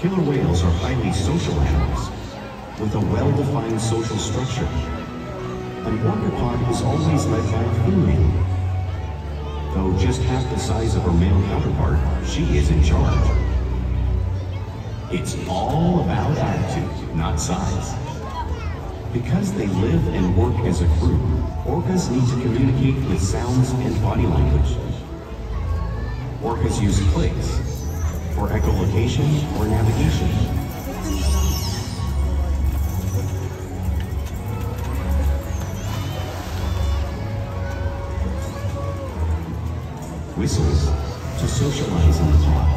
Killer whales are highly social animals, with a well-defined social structure. An orca pod is always led by a female. Though just half the size of her male counterpart, she is in charge. It's all about attitude, not size. Because they live and work as a group, orcas need to communicate with sounds and body language. Orcas use clicks for echolocation or navigation. Whistles to socialize in the pod.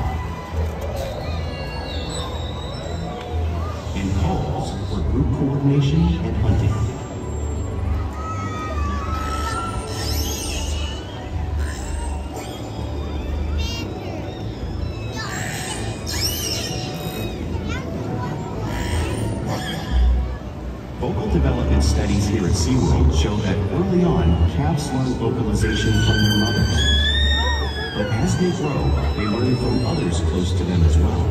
And calls for group coordination and hunting. Vocal development studies here at SeaWorld show that early on, calves learn vocalization from their mothers. But as they grow, they learn from others close to them as well.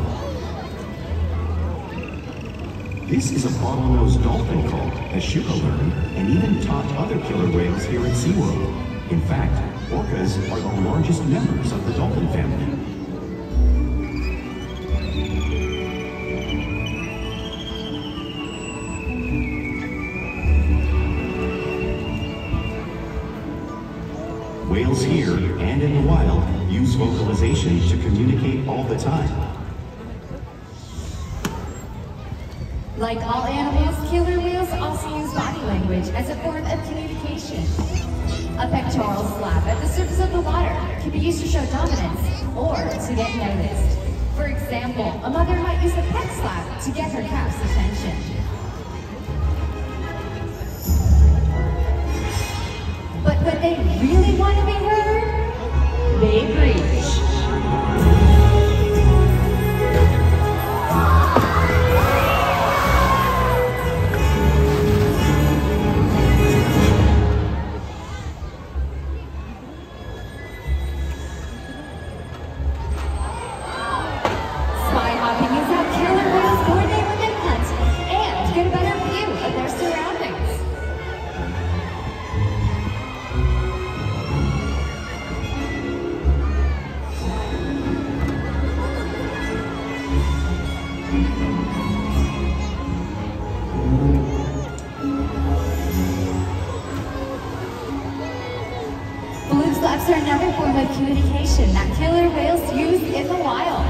This is a bottlenose dolphin called that should have learned and even taught other killer whales here at SeaWorld. In fact, orcas are the largest members of the dolphin family. Whales here and in the wild use vocalization to communicate all the time. Like all animals, killer whales also use body language as a form of communication. A pectoral slap at the surface of the water can be used to show dominance or to get noticed. For example, a mother might use a peck slap to get her calf's attention. But when they really want to be heard, they preach. Spy hopping is how killer whales coordinate when they hunt and get a better view of their surroundings. Blue slaps are another form of communication that killer whales use in the wild.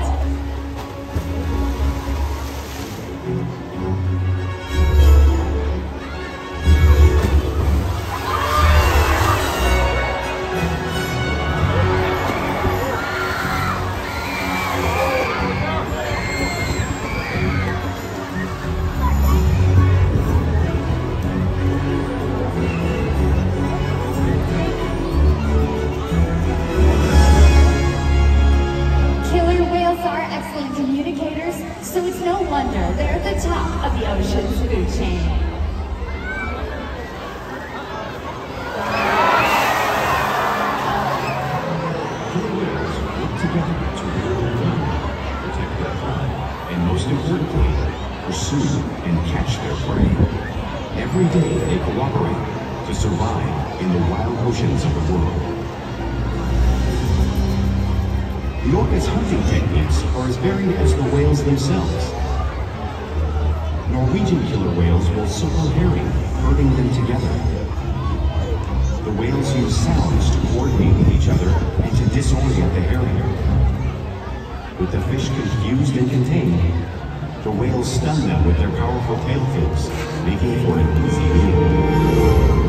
So it's no wonder they're at the top of the ocean's food chain. Killer whales work together to build their young, protect their pride, and most importantly, pursue and catch their prey. Every day they cooperate to survive in the wild oceans of the world. The orca's hunting techniques are as varied as the whales themselves. Norwegian killer whales will circle herring, herding them together. The whales use sounds to coordinate with each other and to disorient the herring. With the fish confused and contained, the whales stun them with their powerful tail fins, making for an easy meal.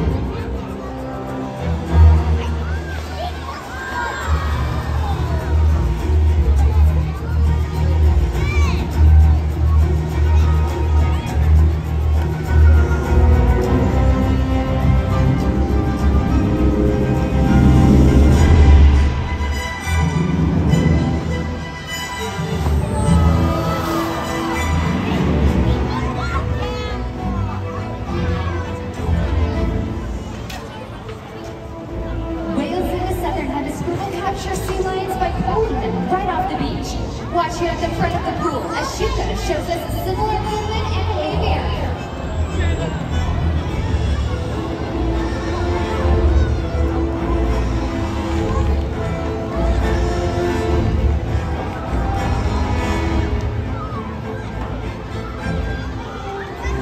Watch here at the front of the pool as Shuka shows us a similar movement and behavior.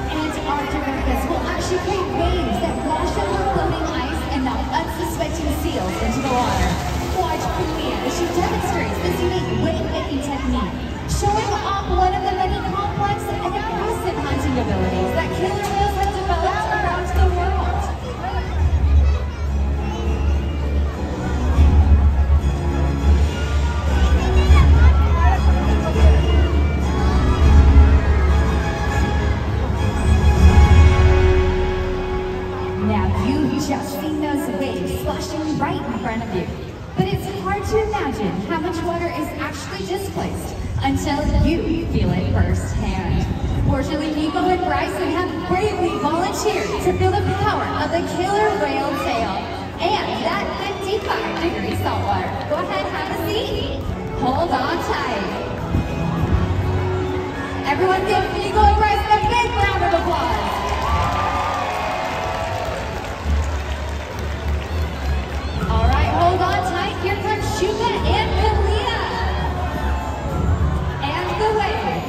Antarctic orcas will actually create waves that wash over floating ice and knock unsuspecting seals into the water. Watch Kulia as she demonstrates this unique wave-making technique, showing off one of the many complex and impressive hunting abilities that killer whales have developed around the world. Now you've just seen those waves splashing right in front of you. But it's hard to imagine how much water is actually displaced until you feel it firsthand. Fortunately, Nico and Bryson have bravely volunteered to feel the power of the killer whale tail and that 55-degree saltwater. Go ahead, have a seat. Hold on tight. Everyone give Nico and Bryson a big round of applause. All right, hold on tight. Here comes Shuka and Kalia. And the wave.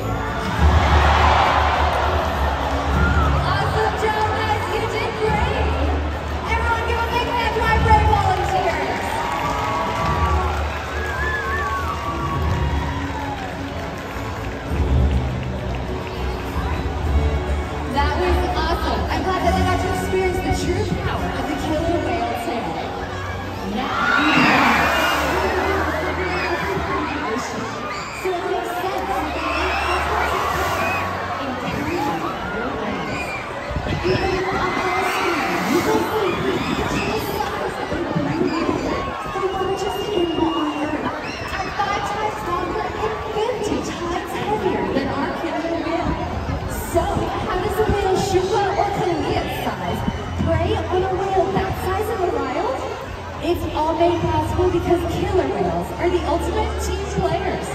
Awesome job, guys. You did great. Everyone give a big hand to my brave volunteers. That was awesome. I'm glad that they got to experience the true power of the killer whale tail. So it makes sense that they make even up on screen, you can see the size of the largest animal on Earth are 5 times longer and 50 times heavier than our killer whale. So how does a whale Shuka or Kalia's size prey on a whale that size in the wild? It's all made possible because killer whales are the ultimate team players.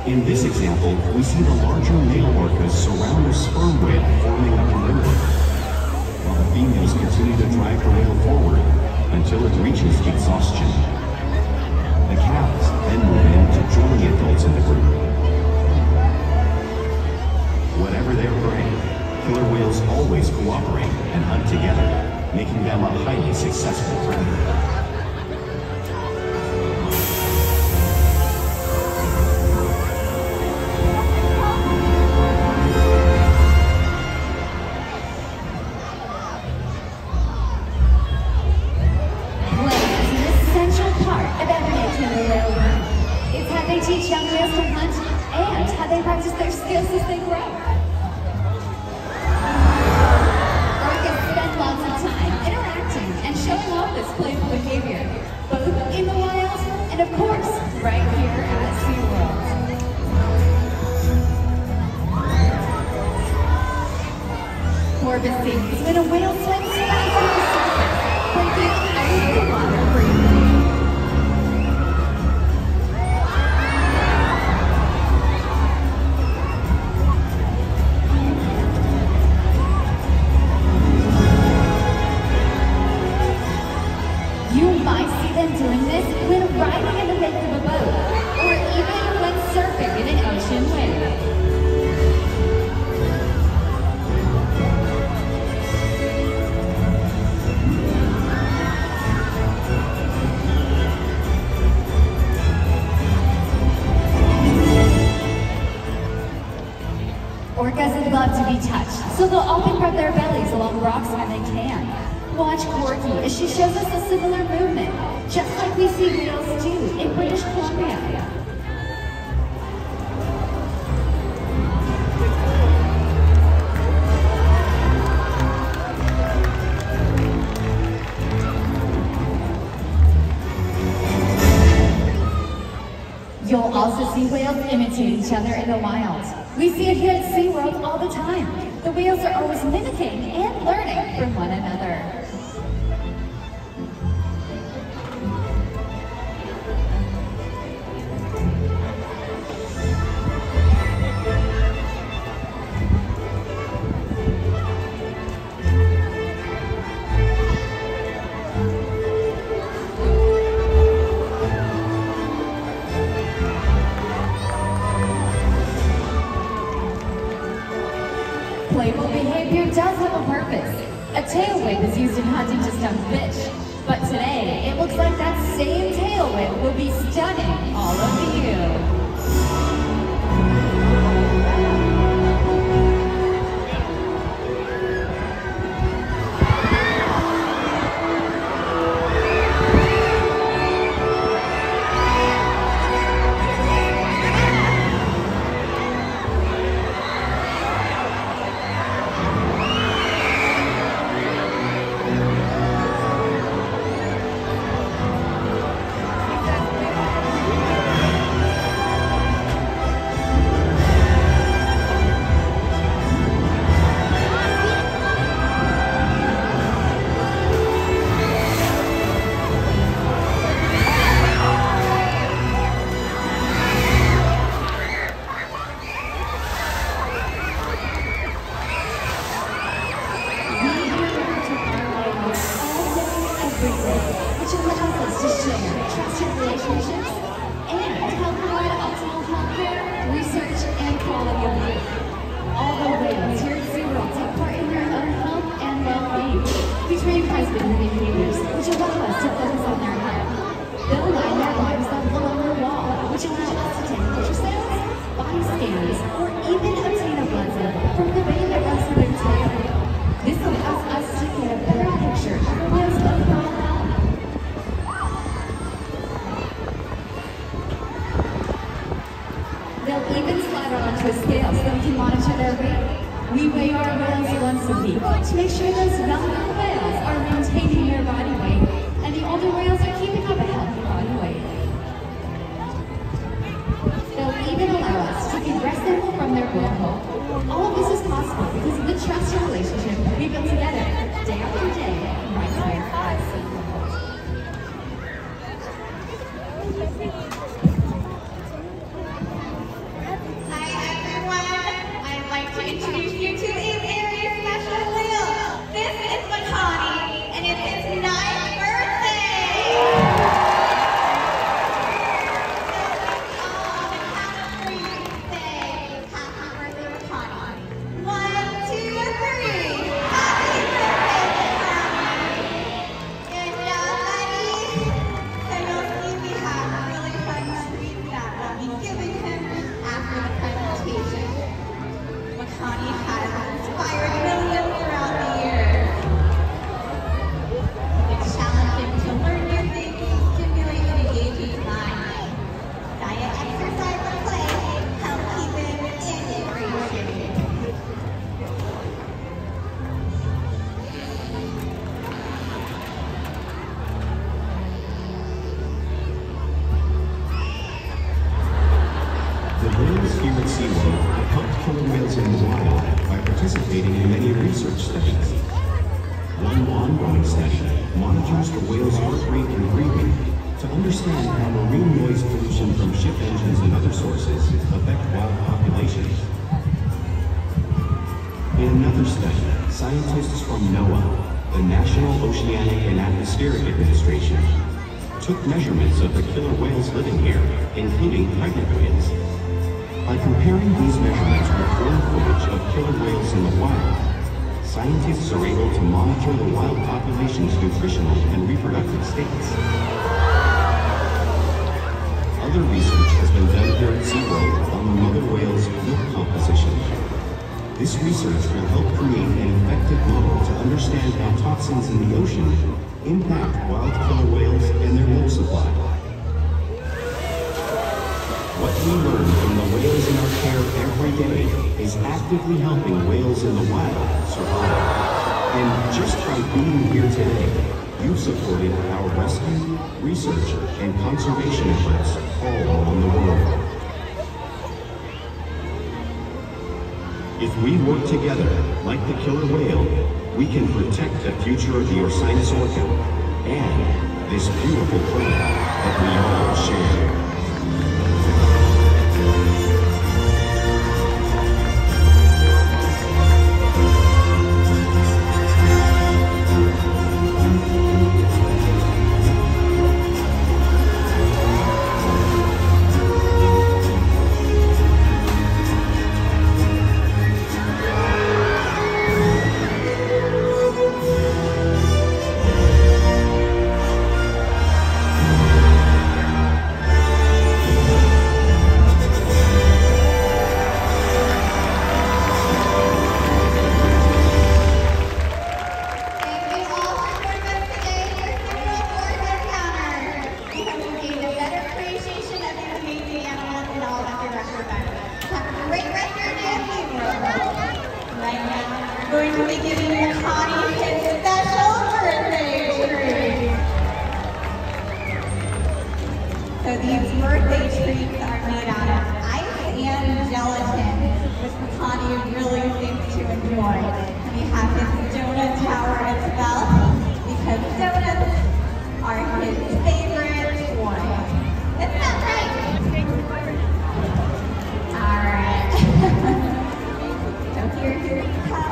In this example, we see the larger male orcas surround a sperm whale forming a perimeter, while the females continue to drive the whale forward until it reaches exhaustion. The calves then move in to join the adults in the group. Whatever their prey, killer whales always cooperate and hunt together, making them a highly successful predator. Teach young whales to hunt and how they practice their skills as they grow. Orcas spend lots of time interacting and showing off this playful behavior, both in the wild and of course, right here at SeaWorld. Porpoising is when a whale swims fast to the surface, breaking out of the water briefly. You might see them doing this when riding in the wake of a boat, or even when surfing in an ocean wave. Orcas love to be touched, so they'll often rub their bellies along rocks when they can. Watch Corky as she shows us a similar movement, just like we see whales do in British Columbia. You'll also see whales imitate each other in the wild. We see it here at SeaWorld all the time. The whales are always mimicking and learning from one another. Playful behavior does have a purpose. A tail whip is used in hunting to stun fish. But today, it looks like that same tail whip will be stunning all of you. Which allows us to share trusted relationships and help provide optimal healthcare, research, and quality of life. All the whales here at SeaWorld take part in their own health and well-being. We train husband behaviors, which allow us to focus on their health. They'll line their lives up along the wall, which allow us to take ultrasounds, body scans, or even obtain a blood sample from the vein that runs through their tail. This allows us to get a better picture of the whale's overall health. They'll even slide onto a scale so we can monitor their weight. We weigh our whales once a week to make sure those younger whales are maintaining their body weight and the older whales are keeping up a healthy body weight. They'll even allow us to take a breast sample from their blowhole. All of this is possible because of the trusted relationship we built together day after day right here at SeaWorld. Introduce you to a very special whale. This is Makani, and it's his 9th birthday. So on the count of 3, say happy birthday, Makani. 1, 2, 3. Happy birthday, Makani. Good job, buddy. So you'll see we have a really fun treat that we'll be giving him after the presentation. Makani has inspired millions throughout the years. It's challenging to learn new things, stimulate and engage his mind. Diet, exercise, and play help keep him in great shape. The whales here at SeaWorld have helped killer whales in the wild by participating in many research studies. One ongoing study monitors the whale's heart rate and breathing to understand how marine noise pollution from ship engines and other sources affect wild populations. In another study, scientists from NOAA, the National Oceanic and Atmospheric Administration, took measurements of the killer whales living here, including pregnant whales. By comparing these measurements with film footage of killer whales in the wild, scientists are able to monitor the wild population's nutritional and reproductive states. Other research has been done here at SeaWorld on the mother whale's milk composition. This research will help create an effective model to understand how toxins in the ocean impact wild killer whales and their milk supply. What we learn from the whales in our care every day is actively helping whales in the wild survive. And just by being here today, you've supported our rescue, research, and conservation efforts all around the world. If we work together, like the killer whale, we can protect the future of the Orcinus orca and this beautiful planet that we all share. Going to be giving Makani his special birthday treat. So these birthday treats are made out of ice and gelatin, which Makani really seems to enjoy. And we have his donut tower as well, because donuts are his favorite toy. Isn't that right? All right. So here's your cup.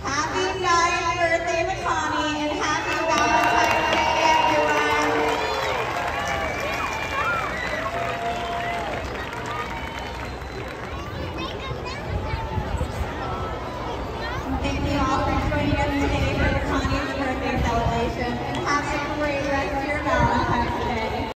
Happy 9th birthday, Makani.